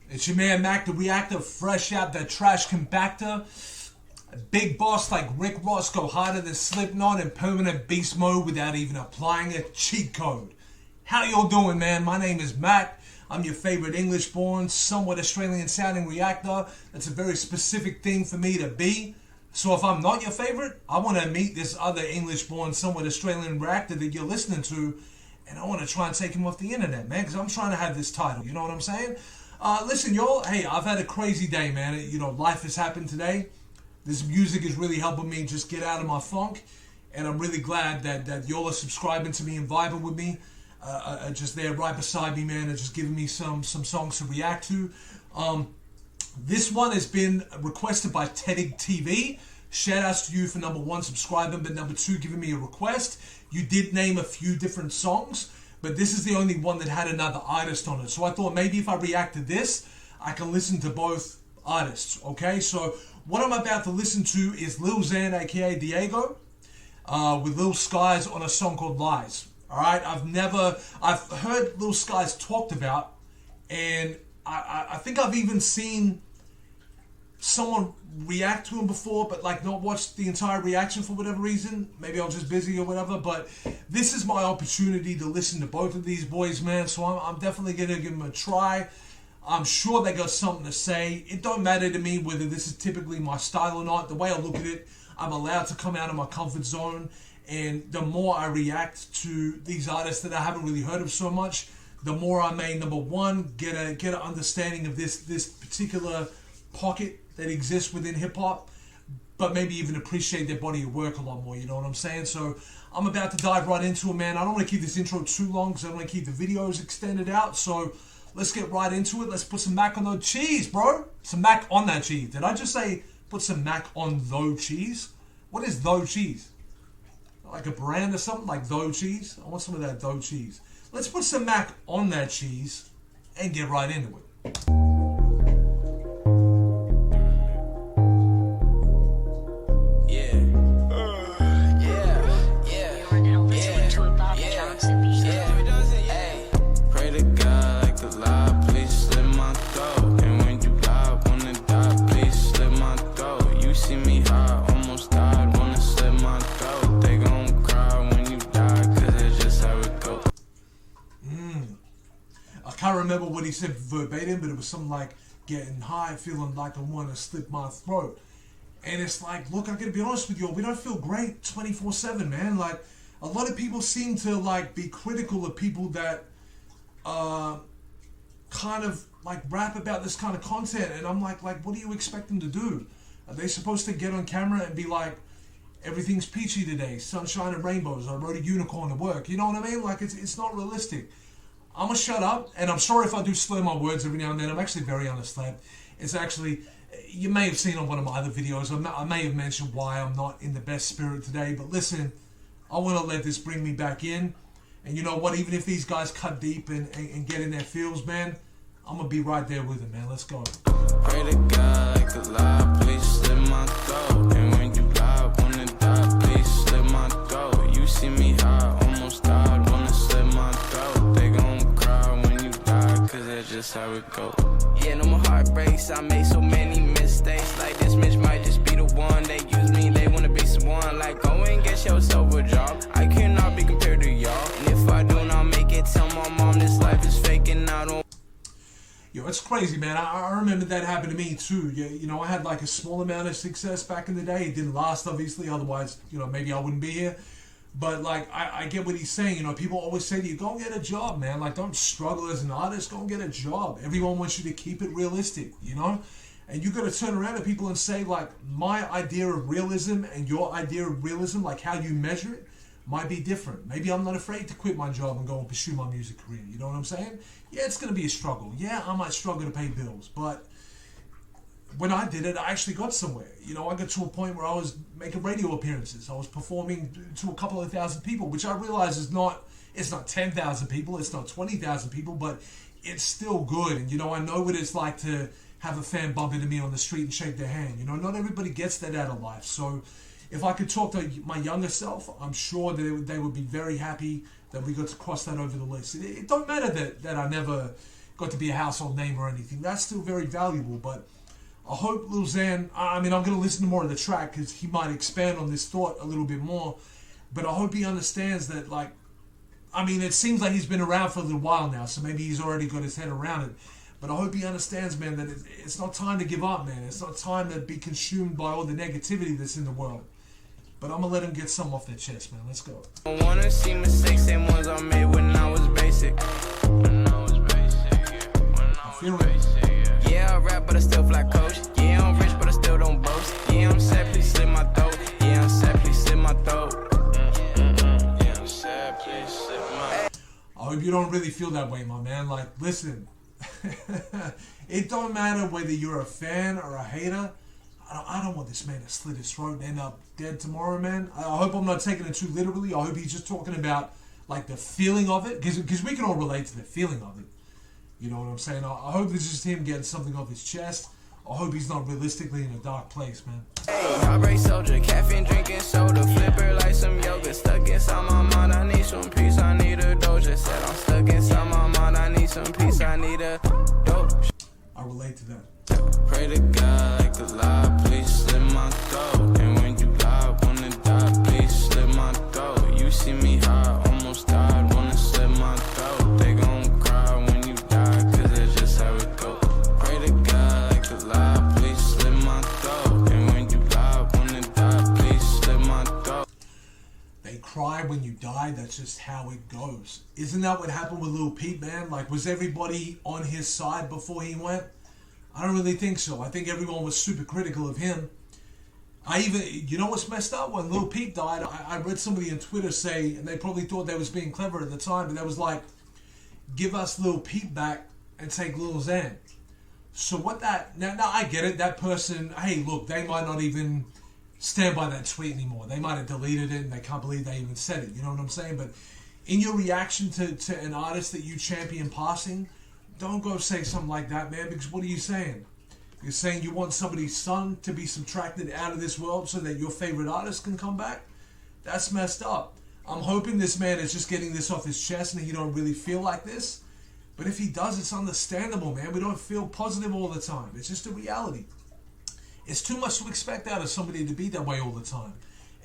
It's your man Mac the Reactor, fresh out that trash compactor. A big boss like Rick Ross, go harder than Slipknot in permanent beast mode without even applying a cheat code. How y'all doing, man? My name is Mac. I'm your favorite English-born, somewhat Australian-sounding reactor. That's a very specific thing for me to be. So if I'm not your favorite, I want to meet this other English-born, somewhat Australian reactor that you're listening to, and I want to try and take him off the internet, man, because I'm trying to have this title. You know what I'm saying? Listen, y'all. Hey, I've had a crazy day, man. You know, life has happened today. This music is really helping me just get out of my funk, and I'm really glad that y'all are subscribing to me and vibing with me. Just there right beside me, man, and just giving me some songs to react to. This one has been requested by Tedig TV. Shout outs to you for number one, subscribing, but number two, giving me a request. You did name a few different songs, but this is the only one that had another artist on it. So I thought maybe if I react to this, I can listen to both artists, okay? So what I'm about to listen to is Lil Xan, aka Diego, with Lil Skies on a song called Lies. Alright, I've heard Lil Skies talked about, and I think I've even seen someone react to him before, but like not watched the entire reaction for whatever reason. Maybe I was just busy or whatever, but this is my opportunity to listen to both of these boys, man, so I'm definitely going to give them a try. I'm sure they got something to say. It don't matter to me whether this is typically my style or not. The way I look at it, I'm allowed to come out of my comfort zone, and the more I react to these artists that I haven't really heard of so much, the more I may, number one, get an understanding of this particular pocket that exists within hip-hop, but maybe even appreciate their body of work a lot more, you know what I'm saying? So I'm about to dive right into it, man. I don't want to keep this intro too long because I don't want to keep the videos extended out, so let's get right into it. Let's put some mac on the cheese, bro. Some mac on that cheese. Did I just say put some mac on the cheese? What is the cheese? Like a brand or something? Like the cheese? I want some of that the cheese. Let's put some mac on that cheese and get right into it. I can't remember what he said verbatim, but it was something like getting high, feeling like I want to slip my throat. And it's like, look, I gotta be honest with you, we don't feel great 24/7, man. Like, a lot of people seem to like be critical of people that kind of like rap about this kind of content, and I'm like, what do you expect them to do? Are they supposed to get on camera and be like, everything's peachy today, sunshine and rainbows, I rode a unicorn to work? You know what I mean? Like, it's not realistic. I'm gonna shut up, and I'm sorry if I do slur my words every now and then. I'm actually very underslept. It's actually, you may have seen on one of my other videos, I may have mentioned why I'm not in the best spirit today, but listen, I want to let this bring me back in, and you know what, even if these guys cut deep and get in their feels, man, I'm gonna be right there with them, man. Let's go. Pray to God like a lie, please slip my throat, and when you die, wanna die, please slip my throat. You see me high, almost died, wanna slip my throat. They gon' cry when you die, cause that's just how it go. Yeah, no more heartbreaks, I made so many mistakes. Like this bitch might just be the one. They use me, they wanna be someone. Like, go and get yourself a job. I cannot be compared to y'all, and if I do not make it, tell my mom this life is fake and I don't. Yo, it's crazy, man. I remember that happened to me too. You know, I had like a small amount of success back in the day. It didn't last, obviously, otherwise, you know, maybe I wouldn't be here. But like, I get what he's saying. You know, people always say to you, go and get a job, man. Like, don't struggle as an artist, go and get a job. Everyone wants you to keep it realistic, you know? And you got to turn around to people and say, like, my idea of realism and your idea of realism, like how you measure it, might be different. Maybe I'm not afraid to quit my job and go and pursue my music career. You know what I'm saying? Yeah, it's going to be a struggle. Yeah, I might struggle to pay bills, but when I did it, I actually got somewhere. You know, I got to a point where I was making radio appearances. I was performing to a couple of thousand people, which I realize is not, it's not 10,000 people, it's not 20,000 people, but it's still good. And, you know, I know what it's like to have a fan bump into me on the street and shake their hand. You know, not everybody gets that out of life. So if I could talk to my younger self, I'm sure that they would be very happy that we got to cross that over the list. It don't matter that I never got to be a household name or anything. That's still very valuable, but I hope Lil Xan, I mean, I'm going to listen to more of the track because he might expand on this thought a little bit more, but I hope he understands that, like, I mean, it seems like he's been around for a little while now, so maybe he's already got his head around it, but I hope he understands, man, that it's not time to give up, man. It's not time to be consumed by all the negativity that's in the world. But I'm going to let him get some off their chest, man. Let's go. I wanna see mistakes, same ones I made when I was basic. I feel it. Yeah, I rap, but I still fly coach. Yeah, I'm rich, but I still don't boast. Yeah, I'm sad, please slit my throat. Yeah, I'm sad, please slit my throat. Yeah, I'm sad, please slit my. I hope you don't really feel that way, my man. Like, listen, it don't matter whether you're a fan or a hater. I don't want this man to slit his throat and end up dead tomorrow, man. I hope I'm not taking it too literally. I hope he's just talking about, like, the feeling of it. Because we can all relate to the feeling of it. You know what I'm saying? I hope it's just him getting something off his chest. I hope he's not realistically in a dark place, man. Hey, heartbreak soldier, caffeine drinking soda, flipper like some yoga, stuck inside my mind. I need some peace. I need a doja. Said I'm stuck inside my mind. I need some peace. I need a dope. I relate to that. Pray to God like a lie, please slit my throat. And when you lie, wanna die, please slit my throat. You see me high, almost died, wanna slit my throat. They gon' cry when you die, cause that's just how it goes. Pray to God like a lie, please slit my throat. And when you lie, wanna die, please slit my throat. They cry when you die, that's just how it goes. Isn't that what happened with Lil Peep, man? Like, was everybody on his side before he went? I don't really think so. I think everyone was super critical of him. You know what's messed up? When Lil Peep died, I read somebody on Twitter say, and they probably thought they was being clever at the time, but that was like, give us Lil Peep back and take Lil Xan. So what that, now I get it, that person, hey, look, they might not even stand by that tweet anymore. They might have deleted it and they can't believe they even said it, you know what I'm saying? But in your reaction to an artist that you champion passing, don't go say something like that, man, because what are you saying? You're saying you want somebody's son to be subtracted out of this world so that your favorite artist can come back? That's messed up. I'm hoping this man is just getting this off his chest and he don't really feel like this. But if he does, it's understandable, man. We don't feel positive all the time. It's just a reality. It's too much to expect out of somebody to be that way all the time.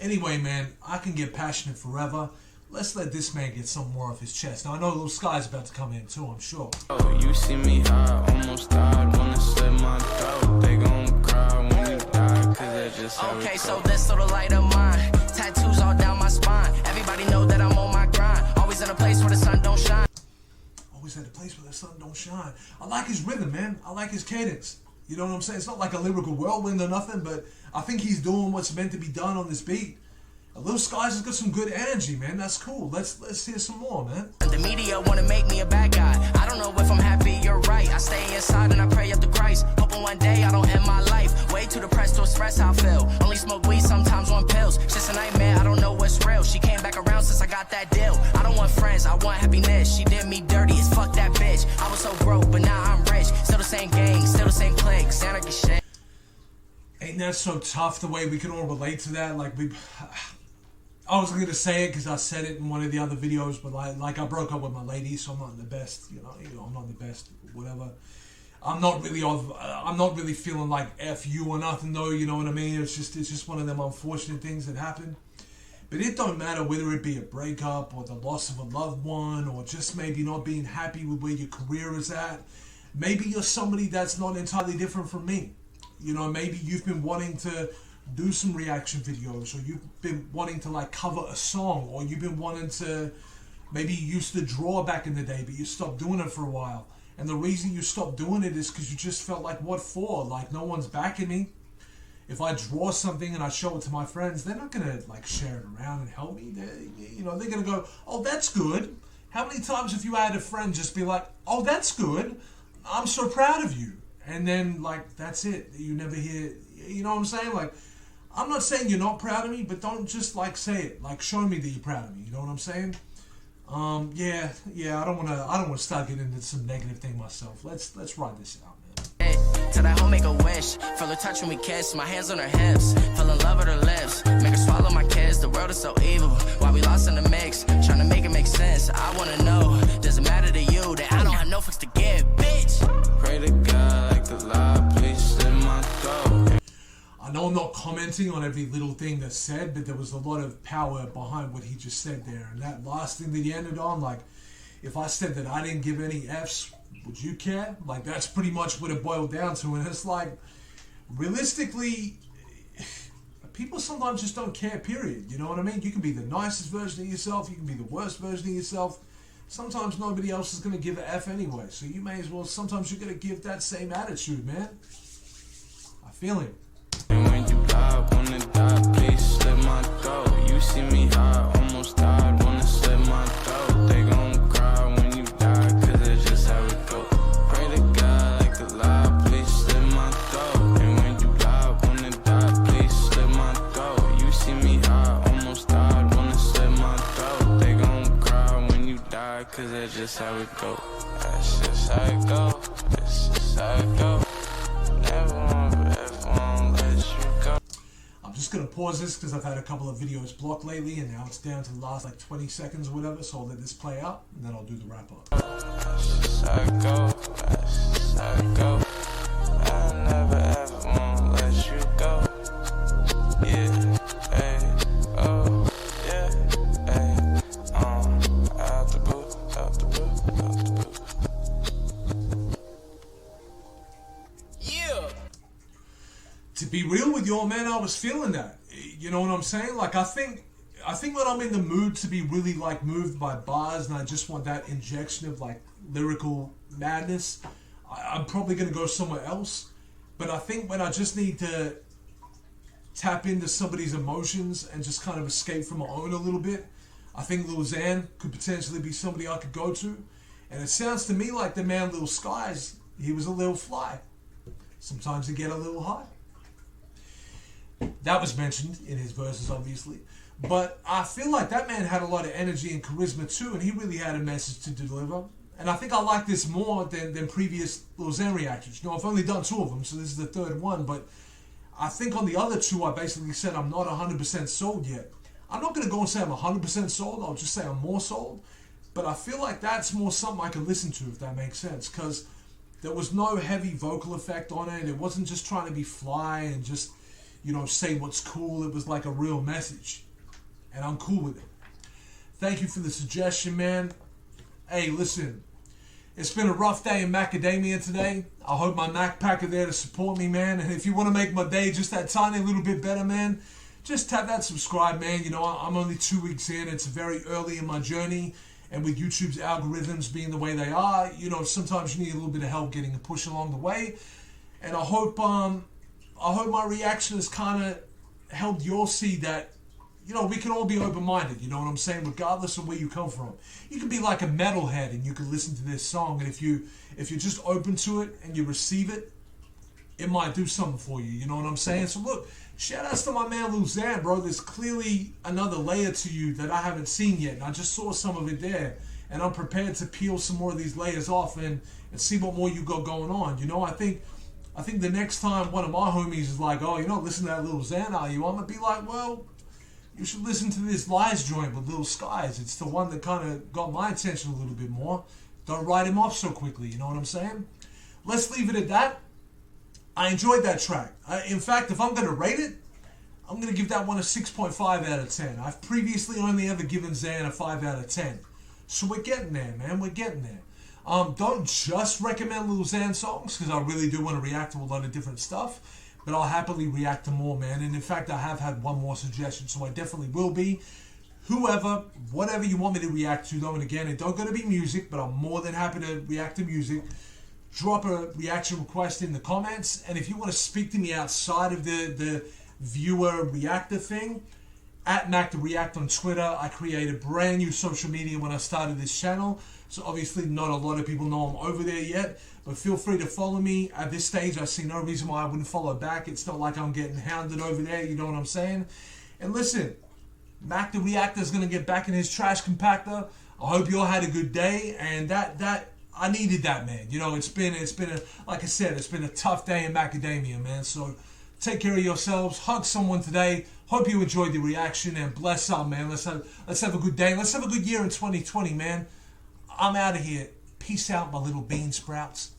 Anyway, man, I can get passionate forever. Let's let this man get something more off his chest. Now, I know Lil Skies about to come in, too, I'm sure. Oh, you see me high, almost died, wanna slit my throat. They gon' cry when you die, cause that's just how it goes. So this sort of light of mine, tattoos all down my spine. Everybody know that I'm on my grind, always in a place where the sun don't shine. Always at a place where the sun don't shine. I like his rhythm, man. I like his cadence. You know what I'm saying? It's not like a lyrical whirlwind or nothing, but I think he's doing what's meant to be done on this beat. Lil Skies has got some good energy, man. That's cool. Let's hear some more, man. The media wanna make me a bad guy. I don't know if I'm happy, you're right. I stay inside and I pray up to Christ. Hoping one day I don't end my life. Way too depressed to express how I feel. Only smoke weed, sometimes on pills. It's just a nightmare, I don't know what's real. She came back around since I got that deal. I don't want friends, I want happiness. She did me dirty, it's fuck that bitch. I was so broke, but now I'm rich. Still the same gang, still the same clique. Anarchy shit. Ain't that so tough the way we can all relate to that? Like, I was going to say it because I said it in one of the other videos, but like I broke up with my lady, so I'm not in the best, you know, I'm not in the best, whatever. I'm not really feeling like F you or nothing though, you know what I mean? It's just one of them unfortunate things that happen. But it don't matter whether it be a breakup or the loss of a loved one or just maybe not being happy with where your career is at. Maybe you're somebody that's not entirely different from me. You know, maybe you've been wanting to do some reaction videos, or you've been wanting to like cover a song, or you've been wanting to, maybe you used to draw back in the day, but you stopped doing it for a while. And the reason you stopped doing it is because you just felt like, what for? Like, no one's backing me. If I draw something and I show it to my friends, they're not going to like share it around and help me. They're going to go, oh, that's good. How many times have you had a friend just be like, oh, that's good. I'm so proud of you. And then like, that's it. You never hear, you know what I'm saying? Like, I'm not saying you're not proud of me, but don't just like say it. Like, show me that you're proud of me. You know what I'm saying? Yeah. I don't want to start getting into some negative thing myself. Let's ride this out, man. Till that hoe make a wish, feel her touch when we kiss, my hands on her hips, fell in love with her lips, make her swallow my kiss. The world is so evil, why we lost in the mix, trying to make it make sense. I wanna know, does it matter to you that I don't have no fucks to give? I know I'm not commenting on every little thing that's said, but there was a lot of power behind what he just said there. And that last thing that he ended on, like, if I said that I didn't give any Fs, would you care? Like, that's pretty much what it boiled down to. And it's like, realistically, people sometimes just don't care, period. You know what I mean? You can be the nicest version of yourself. You can be the worst version of yourself. Sometimes nobody else is going to give an F anyway. So you may as well, sometimes you're going to give that same attitude, man. I feel it. And when you wanna die, please slip my throat. You see me high, almost died, wanna slip my throat. They gon' cry when you die, cause that's just how it go. Pray to God like a lie, please slip my throat. And when you wanna die, please slip my throat. You see me high, almost died, wanna slip my throat. They gon' cry when you die, cause that's just how it go. That's just how it go, that's just how it go. Never won't let you go. I'm just going to pause this because I've had a couple of videos blocked lately and now it's down to the last like 20 seconds or whatever, so I'll let this play out and then I'll do the wrap up. That's just how it go, that's just how it go. I never ever won't let you go. Yeah, hey, oh, yeah, hey, out the booth, out the booth, out the booth. To be real with y'all, man, I was feeling that. You know what I'm saying? Like, I think when I'm in the mood to be really, like, moved by bars and I just want that injection of, like, lyrical madness, I'm probably going to go somewhere else. But I think when I just need to tap into somebody's emotions and just kind of escape from my own a little bit, I think Lil Xan could potentially be somebody I could go to. And it sounds to me like the man Lil Skies, he was a little fly. Sometimes he get a little high. That was mentioned in his verses, obviously. But I feel like that man had a lot of energy and charisma too, and he really had a message to deliver. And I think I like this more than previous Lil Xan reactions. You know, I've only done 2 of them, so this is the 3rd one. But I think on the other 2, I basically said I'm not 100% sold yet. I'm not going to go and say I'm 100% sold. I'll just say I'm more sold. But I feel like that's more something I can listen to, if that makes sense. Because there was no heavy vocal effect on it. It wasn't just trying to be fly and just, you know, say what's cool. It was like a real message. And I'm cool with it. Thank you for the suggestion, man. Hey, listen. It's been a rough day in macadamia today. I hope my Mac Pack are there to support me, man. And if you want to make my day just that tiny little bit better, man, just tap that subscribe, man. You know, I'm only 2 weeks in. It's very early in my journey. And with YouTube's algorithms being the way they are, you know, sometimes you need a little bit of help getting a push along the way. And I hope my reaction has kind of helped you all see that, you know, we can all be open-minded, you know what I'm saying, regardless of where you come from. You can be like a metalhead and you can listen to this song, and if you're just open to it and you receive it, it might do something for you, you know what I'm saying? So look, shout outs to my man Lil Xan, bro. There's clearly another layer to you that I haven't seen yet, and I just saw some of it there, and I'm prepared to peel some more of these layers off and see what more you got going on. You know, I think the next time one of my homies is like, oh, you know, listen to that Lil Xan, are you? I'm going to be like, well, you should listen to this Lies joint with Lil Skies. It's the one that kind of got my attention a little bit more. Don't write him off so quickly, you know what I'm saying? Let's leave it at that. I enjoyed that track. In fact, if I'm going to rate it, I'm going to give that one a 6.5 out of 10. I've previously only ever given Xan a 5 out of 10. So we're getting there, man. We're getting there. Don't just recommend Lil Xan songs, because I really do want to react to a lot of different stuff. But I'll happily react to more, man. And in fact, I have had one more suggestion, so I definitely will be. Whoever, whatever you want me to react to, though, and again, it don't got to be music, but I'm more than happy to react to music. Drop a reaction request in the comments. And if you want to speak to me outside of the viewer reactor thing, at Mac the React on Twitter. I created brand new social media when I started this channel. So obviously not a lot of people know I'm over there yet. But feel free to follow me. At this stage, I see no reason why I wouldn't follow back. It's not like I'm getting hounded over there. You know what I'm saying? And listen, Mac the Reactor is going to get back in his trash compactor. I hope you all had a good day. And that I needed that, man. You know, it's been like I said, it's been a tough day in macadamia, man. So take care of yourselves. Hug someone today. Hope you enjoyed the reaction, and bless up, man. Let's have a good day. Let's have a good year in 2020, man. I'm out of here. Peace out, my little bean sprouts.